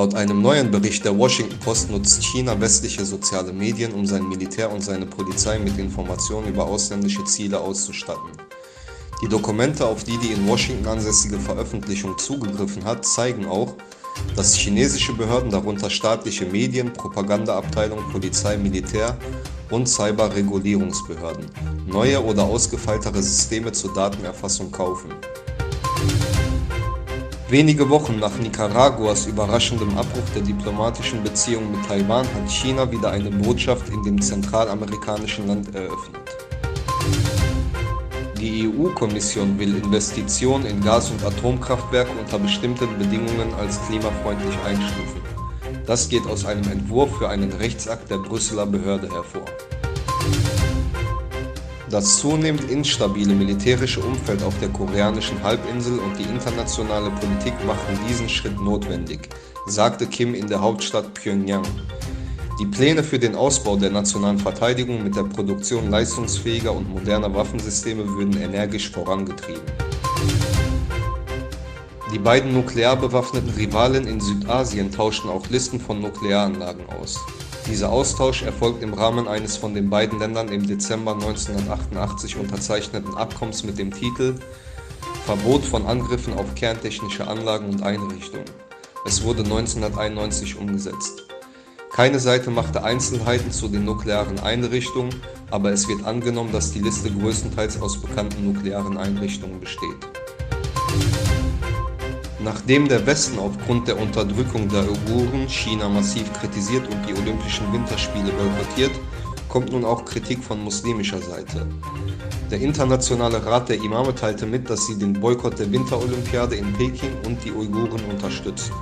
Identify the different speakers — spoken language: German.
Speaker 1: Laut einem neuen Bericht der Washington Post nutzt China westliche soziale Medien, um sein Militär und seine Polizei mit Informationen über ausländische Ziele auszustatten. Die Dokumente, auf die die in Washington ansässige Veröffentlichung zugegriffen hat, zeigen auch, dass chinesische Behörden, darunter staatliche Medien, Propagandaabteilung, Polizei, Militär und Cyberregulierungsbehörden, neue oder ausgefeiltere Systeme zur Datenerfassung kaufen. Wenige Wochen nach Nicaraguas überraschendem Abbruch der diplomatischen Beziehungen mit Taiwan hat China wieder eine Botschaft in dem zentralamerikanischen Land eröffnet. Die EU-Kommission will Investitionen in Gas- und Atomkraftwerke unter bestimmten Bedingungen als klimafreundlich einstufen. Das geht aus einem Entwurf für einen Rechtsakt der Brüsseler Behörde hervor. Das zunehmend instabile militärische Umfeld auf der koreanischen Halbinsel und die internationale Politik machen diesen Schritt notwendig, sagte Kim in der Hauptstadt Pjöngjang. Die Pläne für den Ausbau der nationalen Verteidigung mit der Produktion leistungsfähiger und moderner Waffensysteme würden energisch vorangetrieben. Die beiden nuklear bewaffneten Rivalen in Südasien tauschten auch Listen von Nuklearanlagen aus. Dieser Austausch erfolgt im Rahmen eines von den beiden Ländern im Dezember 1988 unterzeichneten Abkommens mit dem Titel Verbot von Angriffen auf kerntechnische Anlagen und Einrichtungen. Es wurde 1991 umgesetzt. Keine Seite machte Einzelheiten zu den nuklearen Einrichtungen, aber es wird angenommen, dass die Liste größtenteils aus bekannten nuklearen Einrichtungen besteht. Nachdem der Westen aufgrund der Unterdrückung der Uiguren China massiv kritisiert und die Olympischen Winterspiele boykottiert, kommt nun auch Kritik von muslimischer Seite. Der Internationale Rat der Imame teilte mit, dass sie den Boykott der Winterolympiade in Peking und die Uiguren unterstützen.